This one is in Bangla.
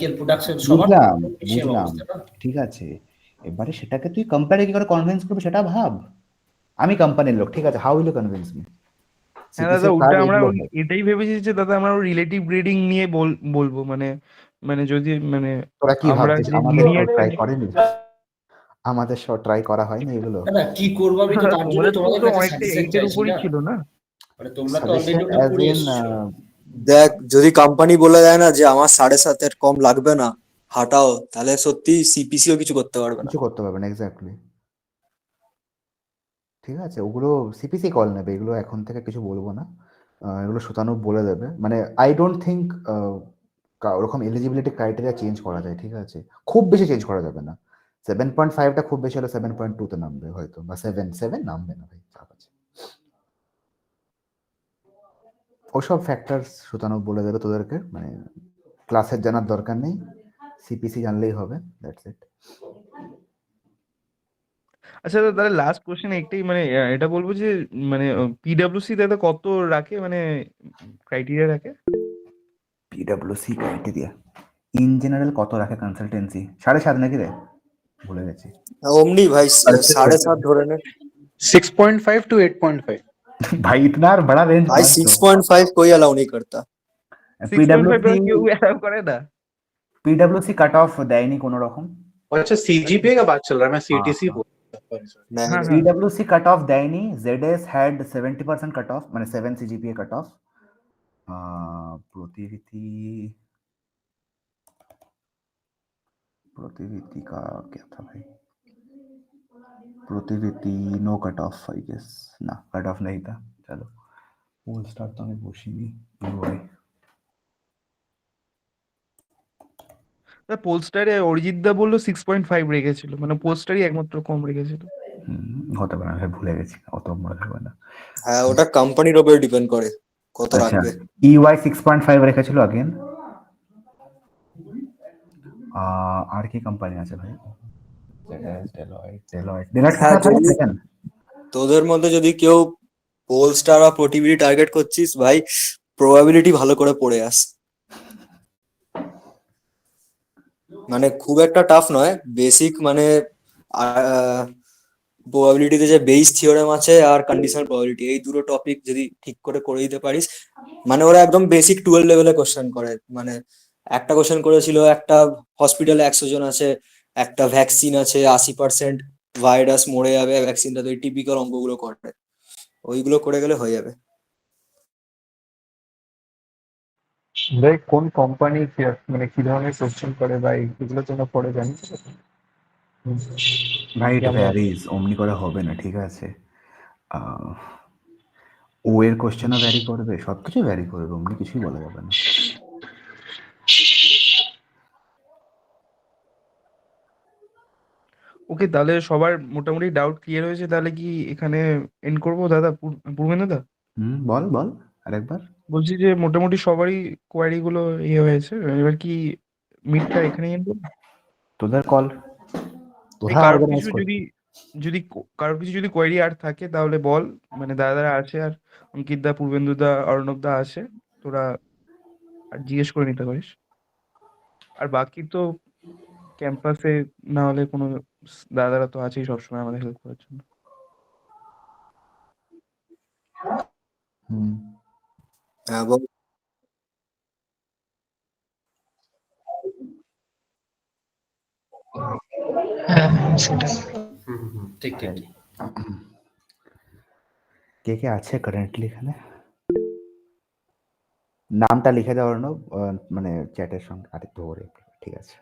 সাইকেল প্রোডাকশন সবার সেম বুঝলাম, অবস্থা না? ঠিক আছে। এবারে সেটাকে তুই কোম্পানি কি করে কনভিন্স করবি সেটা ভাব। আমি কোম্পানির লোক, ঠিক আছে, how will you convince me? হ্যাঁ সিপিসি দাদা, এর কাজ ওটা আমরা এগুলো হয়। এটাই ভেবেছি যে দাদা আমরা রিলেটিভ ব্রিডিং নিয়ে বলবো, মানে মানে যদি মানে তোরা কি আমরা ভাবছিস যে আমাদের লিনিয়েজ ট্রাই করেনি? আমাদের সব ট্রাই করা হয়নি এগুলো? না কি করবো আমি তো তার জন্য তোমাদের তোমাদের তো কাছে অনেকটা সাজেশন এইটের চাইছি উপরই না। ছিল না? মানে তোমরা তো সাজেশন অলরেডি ওটা অ্যাজ করে ইন এসছো। দেখ, যদি কোম্পানি বলে দেয় না যে আমার 7.5-এর কম লাগবে না, হাঁটাও, তাহলে সত্যি সিপিসিও কিছু করতে পারবে না। কিছু করতে পারবে না, এক্স্যাক্টলি। ঠিক আছে, ওগুলো সিপিসি কল নেবে, এগুলো এখন থেকে কিছু বলবো না। এগুলো সুতানু বলে দেবে। মানে আই ডোন্ট থিঙ্ক ওরকম এলিজিবিলিটি ক্রাইটেরিয়া চেঞ্জ করা যায়, ঠিক আছে? খুব বেশি চেঞ্জ করা যাবে না। 7.5টা খুব বেশি হলে 7.2-তে নামবে হয়তো, বা 7 নামবে না ভাই, চাপ আছে। ওসব ফ্যাক্টরস সুতানু বলে দেবে তোদেরকে, মানে ক্লাসের জানার দরকার নেই, সিপিসি জানলেই হবে, দ্যাটস ইট। আচ্ছা দাদা, তাহলে লাস্ট কোশ্চেন একটাই, মানে এটা বলবো যে মানে পিডব্লিউসি দাদা কত রাখে, মানে ক্রাইটেরিয়া রাখে? পিডব্লিউসি ক্রাইটেরিয়া ইন জেনারেল কত রাখে কনসালটেন্সি? 7.5 নাকি রে? ভুলে গেছি। অমনি ভাই, 7.5 ধরে নে। 6.5 to 8.5। भाई इतना बड़ा रेंज भाई मत दो। 6.5 कोई अलाउ नहीं करता। 6.5 কেউ पीडब्ल्यूसी অ্যালাউ করে না? पीडब्ल्यूसी कट ऑफ देयনি কোনো রকম। अच्छा, सीजीपीए का बात चल रहा है, मैं हाँ, सीटीसी हाँ। बोल रहा था, sorry। नहीं हाँ नहीं, हाँ। पीडब्ल्यूसी कट ऑफ देयनी। जेडएस हैड 70% कट ऑफ, মানে 7 CGPA cut off. Pratividhi Pratividhi का क्या था भाई? Pratividhi no cut off I guess, ना कट ऑफ नहीं था। चलो पोल स्टार तो আমি বসিনি। ভাই পোলস্টারে অরিজিৎ দা বললো 6.5 রেখেছিল, মানে পোলস্টারই একমাত্র কম রেখেছিল। হতে পারে, আমি ভুলে গেছি, অত মনে থাকবে না। হ্যাঁ ওটা কোম্পানির উপর ডিপেন্ড করে কত আচ্ছা, রাখবে। ইওয়াই 6.5 রেখেছিল আগেন। আর কি কোম্পানি আছে ভাই? ডেলয়েট হ্যাঁ, কিছু যদি দেখেন। তোদের মধ্যে যদি কেউ পোলস্টার বা প্রোটিভিটি টার্গেট করছিস ভাই, প্রবাবিলিটি ভালো করে পড়ে আস। মানে খুব একটা টাফ নয়, বেসিক মানে প্রবাবিলিটিতে যে বেস থিওরেম আছে আর কন্ডিশনাল প্রবাবিলিটি, এই দুটো টপিক যদি ঠিক করে দিতে পারিস, মানে ওরা একদম বেসিক 12 লেভেলে কোশ্চেন করে। মানে একটা কোশ্চেন করেছিল, একটা হসপিটালে 100 জন আছে, একটা ভ্যাকসিন আছে, 80% ভাইরাস মরে যাবে ভ্যাকসিনটা, তো এই টিপিক্যাল অঙ্কগুলো করে, ওইগুলো করে গেলে হয়ে যাবে। ভাই কোন কোম্পানি মানে কি ধরনের কোশ্চেন করে ভাই, এগুলো তোমরা পড়ে জানি? ভাই ইট যেমন ভ্যারিজ, অমনি করে হবে না, ঠিক আছে? ও এর কোশ্চেনও ভ্যারি করবে, সবকিছু ভ্যারি করবে, অমনি কিছুই বলা যাবে না। ওকে, তাহলে সবার মোটামুটি ডাউট ক্লিয়ার হয়েছে, তাহলে কি এখানে এন্ড করবো দাদা? পূর্বেন দাদা বল বল আরেকবার। বলছি যে মোটামুটি সবারই কোয়ারি গুলো ইয়ে হয়েছে, এবার কি মিটটা এখানে এন্ড করবো? তোদের কল, এই তোরা কারোর অর্গানাইজ কিছু কর। যদি যদি কারোর কিছু যদি কোয়ারি আর থাকে তাহলে বল, মানে দাদারা আছে, আর অঙ্কিত দা, পূর্বেন্দু দা, অর্ণব দা আছে, তোরা আর জিজ্ঞেস করে নিতে পারিস। আর বাকি তো ক্যাম্পাসে না হলে কোনো দাদারা তো আছেই সবসময় আমাদের হেল্প করার জন্য। এবং সেটাই। ঠিক ঠিক ঠিক। কে কে আছে কারেন্টলি এখানে? নামটা লিখে দাও অর্ণব, মানে চ্যাটের সঙ্গে। আরে ধরে, ঠিক আছে।